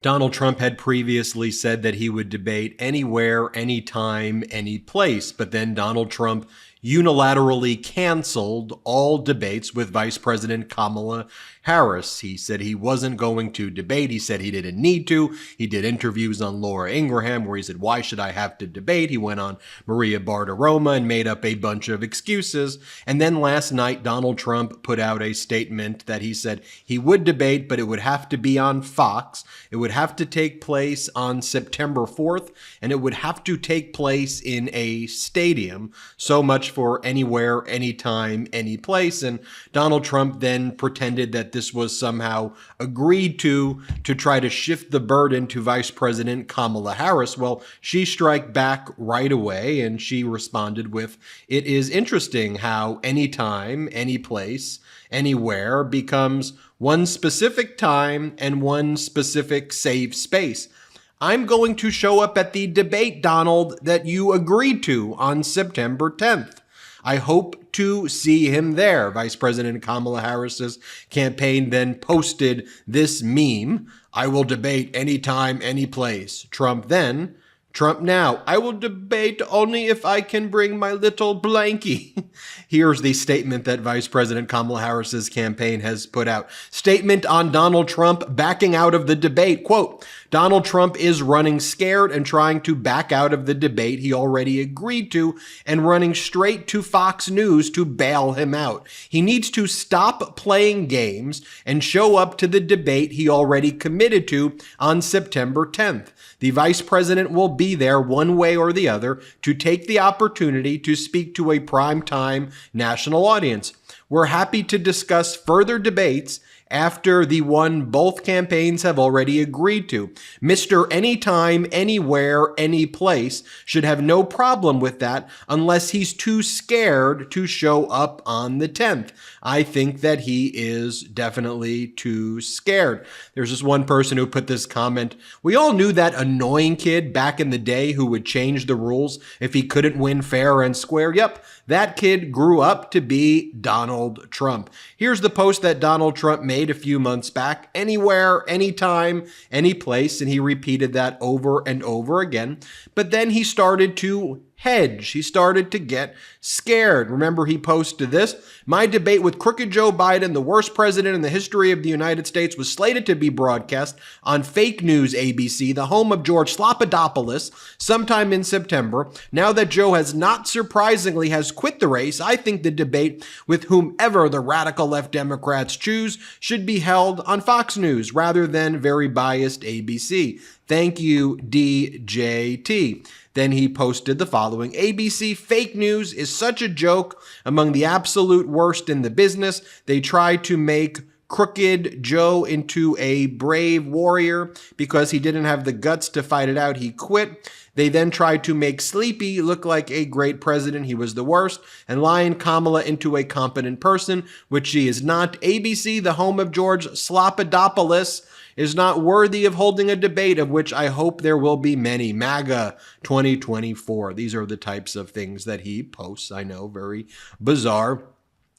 Donald Trump had previously said that he would debate anywhere, anytime, any place, but then Donald Trump unilaterally canceled all debates with Vice President Kamala Harris. He said he wasn't going to debate. He said he didn't need to. He did interviews on Laura Ingraham where he said, why should I have to debate? He went on Maria Bartiromo and made up a bunch of excuses. And then last night, Donald Trump put out a statement that he said he would debate, but it would have to be on Fox. It would have to take place on September 4th, and it would have to take place in a stadium. So much for anywhere, anytime, any place. And Donald Trump then pretended that this was somehow agreed to try to shift the burden to Vice President Kamala Harris. Well, she struck back right away, and she responded with, it is interesting how anytime, any place, anywhere becomes one specific time and one specific safe space. I'm going to show up at the debate, Donald, that you agreed to on September 10th. I hope to see him there. Vice President Kamala Harris's campaign then posted this meme. I will debate anytime, any place. Trump now, I will debate only if I can bring my little blankie. Here's the statement that Vice President Kamala Harris's campaign has put out. Statement on Donald Trump backing out of the debate. Quote, Donald Trump is running scared and trying to back out of the debate he already agreed to and running straight to Fox News to bail him out. He needs to stop playing games and show up to the debate he already committed to on September 10th. The vice president will be there one way or the other to take the opportunity to speak to a primetime national audience. We're happy to discuss further debates after the one both campaigns have already agreed to. Mr. Anytime, Anywhere, Any Place should have no problem with that unless he's too scared to show up on the 10th. I think that he is definitely too scared. There's this one person who put this comment. We all knew that annoying kid back in the day who would change the rules if he couldn't win fair and square. Yep, that kid grew up to be Donald Trump. Here's the post that Donald Trump made a few months back. Anywhere, anytime, any place. And he repeated that over and over again. But then he started to hedge. He started to get scared. Remember, he posted this. My debate with crooked Joe Biden, the worst president in the history of the United States, was slated to be broadcast on fake news ABC, the home of George Slopadopoulos, sometime in September. Now that Joe has not surprisingly has quit the race, I think the debate with whomever the radical left Democrats choose should be held on Fox News rather than very biased ABC. Thank you, DJT. Then he posted the following. ABC fake news is such a joke, among the absolute worst in the business. They try to make crooked Joe into a brave warrior because he didn't have the guts to fight it out. He quit. They then tried to make Sleepy look like a great president. He was the worst. And lion Kamala into a competent person, which she is not. ABC, the home of George Slopadopoulos, is not worthy of holding a debate of which I hope there will be many. MAGA 2024. These are the types of things that he posts. I know, very bizarre.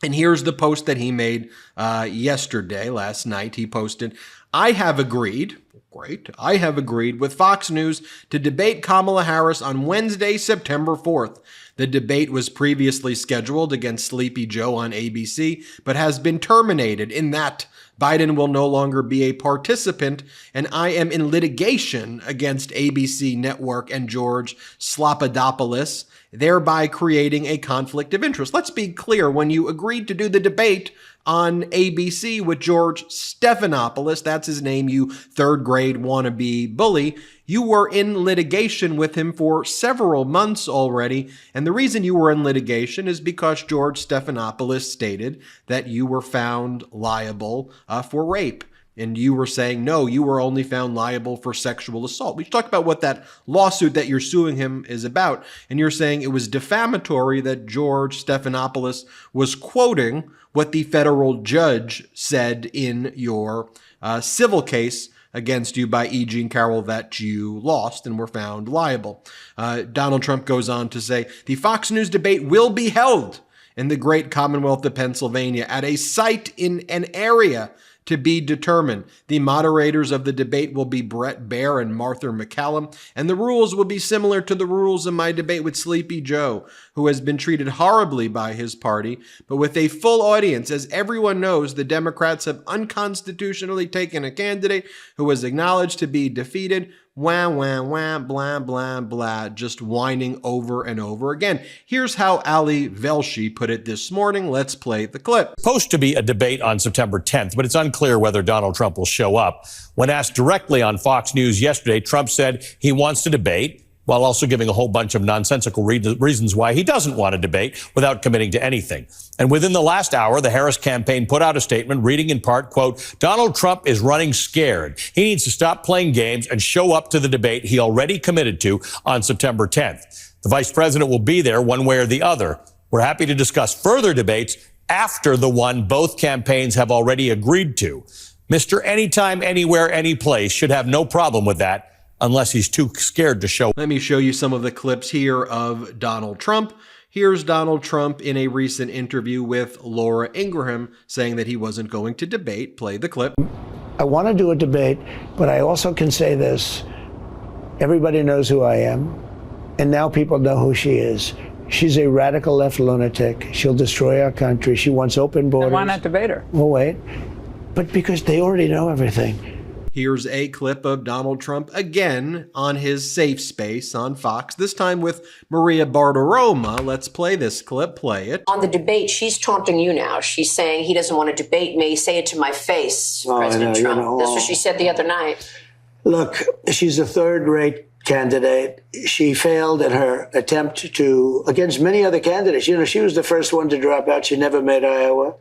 And here's the post that he made last night. He posted, I have agreed with Fox News to debate Kamala Harris on Wednesday, September 4th. The debate was previously scheduled against Sleepy Joe on ABC, but has been terminated in that Biden will no longer be a participant, and I am in litigation against ABC Network and George Slopadopoulos, thereby creating a conflict of interest. Let's be clear, when you agreed to do the debate on ABC with George Stephanopoulos, that's his name, you third grade wannabe bully, you were in litigation with him for several months already. And the reason you were in litigation is because George Stephanopoulos stated that you were found liable for rape. And you were saying, no, you were only found liable for sexual assault. We talked about what that lawsuit that you're suing him is about. And you're saying it was defamatory that George Stephanopoulos was quoting what the federal judge said in your civil case against you by E. Jean Carroll that you lost and were found liable. Donald Trump goes on to say, the Fox News debate will be held in the great Commonwealth of Pennsylvania at a site in an area to be determined. The moderators of the debate will be Brett Baer and Martha McCallum, and the rules will be similar to the rules of my debate with Sleepy Joe, who has been treated horribly by his party, but with a full audience. As everyone knows, the Democrats have unconstitutionally taken a candidate who was acknowledged to be defeated. Wah, wah, wah, blah, blah, blah, just whining over and over again. Here's how Ali Velshi put it this morning. Let's play the clip. Supposed to be a debate on September 10th, but it's unclear whether Donald Trump will show up. When asked directly on Fox News yesterday, Trump said he wants to debate, while also giving a whole bunch of nonsensical reasons why he doesn't want to debate without committing to anything. And within the last hour, the Harris campaign put out a statement reading in part, quote, Donald Trump is running scared. He needs to stop playing games and show up to the debate he already committed to on September 10th. The vice president will be there one way or the other. We're happy to discuss further debates after the one both campaigns have already agreed to. Mr. Anytime, Anywhere, Anyplace should have no problem with that, unless he's too scared to show. Let me show you some of the clips here of Donald Trump. Here's Donald Trump in a recent interview with Laura Ingraham saying that he wasn't going to debate. Play the clip. I want to do a debate, but I also can say this. Everybody knows who I am, and now people know who she is. She's a radical left lunatic. She'll destroy our country. She wants open borders. Then why not debate her? Well, wait. But because they already know everything. Here's a clip of Donald Trump again on his safe space on Fox, this time with Maria Bartiromo. Let's play this clip. Play it. On the debate, she's taunting you now. She's saying he doesn't want to debate me. Say it to my face, President Trump. That's what she said the other night. Look, she's a third-rate candidate. She failed in her attempt to, against many other candidates. You know, she was the first one to drop out. She never made Iowa.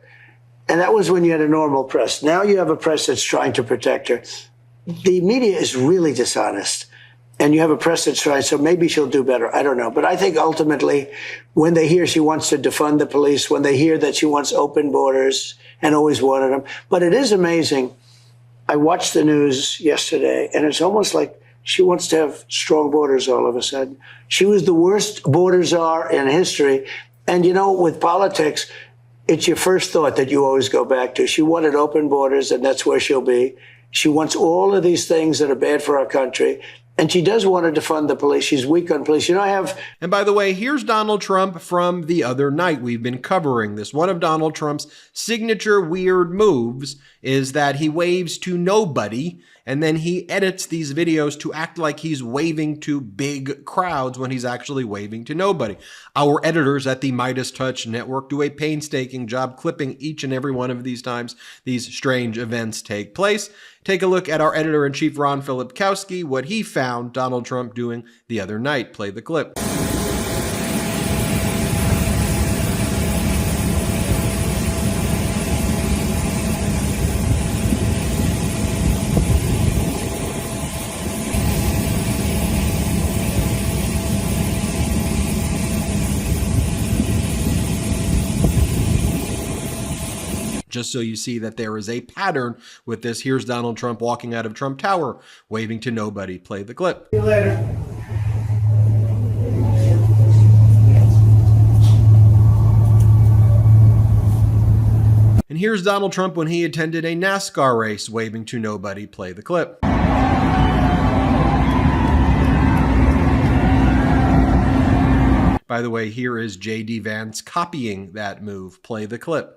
And that was when you had a normal press. Now you have a press that's trying to protect her. The media is really dishonest. And you have a press that's trying, so maybe she'll do better. I don't know. But I think ultimately, when they hear she wants to defund the police, when they hear that she wants open borders and always wanted them. But it is amazing. I watched the news yesterday, and it's almost like she wants to have strong borders all of a sudden. She was the worst border czar in history. And, you know, with politics, it's your first thought that you always go back to. She wanted open borders, and that's where she'll be. She wants all of these things that are bad for our country. And she does want to defund the police. She's weak on police. You know, I have... And by the way, here's Donald Trump from the other night. We've been covering this. One of Donald Trump's signature weird moves is that he waves to nobody, and then he edits these videos to act like he's waving to big crowds when he's actually waving to nobody. Our editors at the MeidasTouch network do a painstaking job clipping each and every one of these times these strange events take place. Take a look at our editor-in-chief, Ron Filipkowski, what he found Donald Trump doing the other night. Play the clip. Just so you see that there is a pattern with this. Here's Donald Trump walking out of Trump Tower, waving to nobody. Play the clip. See you later. And here's Donald Trump when he attended a NASCAR race, waving to nobody. Play the clip. By the way, here is J.D. Vance copying that move. Play the clip.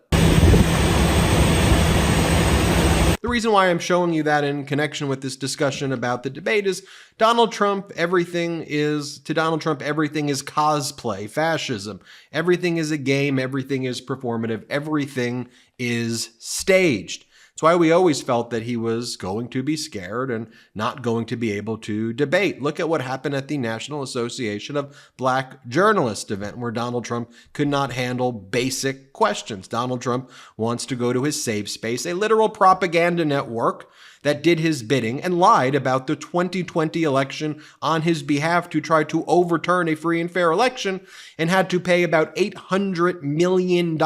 The reason why I'm showing you that in connection with this discussion about the debate is Donald Trump, everything is cosplay, fascism. Everything is a game, everything is performative, everything is staged. That's why we always felt that he was going to be scared and not going to be able to debate. Look at what happened at the National Association of Black Journalists event where Donald Trump could not handle basic questions. Donald Trump wants to go to his safe space, a literal propaganda network that did his bidding and lied about the 2020 election on his behalf to try to overturn a free and fair election and had to pay about $800 million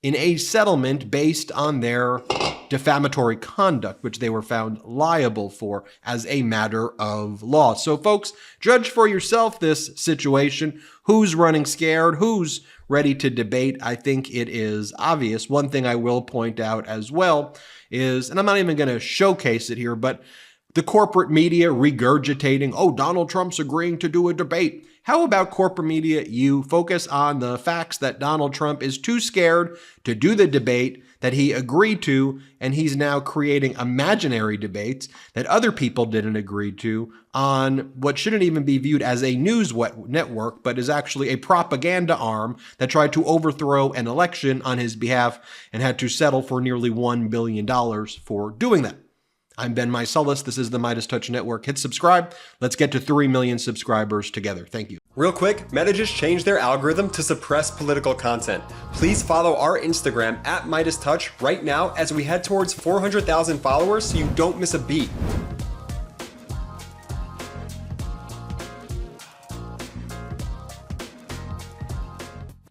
in a settlement based on their defamatory conduct, which they were found liable for as a matter of law. So folks, judge for yourself this situation. Who's running scared? Who's ready to debate? I think it is obvious. One thing I will point out as well is, and I'm not even going to showcase it here, but the corporate media regurgitating, oh, Donald Trump's agreeing to do a debate. How about corporate media? You focus on the facts that Donald Trump is too scared to do the debate that he agreed to, and he's now creating imaginary debates that other people didn't agree to on what shouldn't even be viewed as a news network, but is actually a propaganda arm that tried to overthrow an election on his behalf and had to settle for nearly $1 billion for doing that. I'm Ben Meiselas. This is the MeidasTouch Network. Hit subscribe. Let's get to 3 million subscribers together. Thank you. Real quick, Meta just changed their algorithm to suppress political content. Please follow our Instagram at MeidasTouch right now as we head towards 400,000 followers so you don't miss a beat.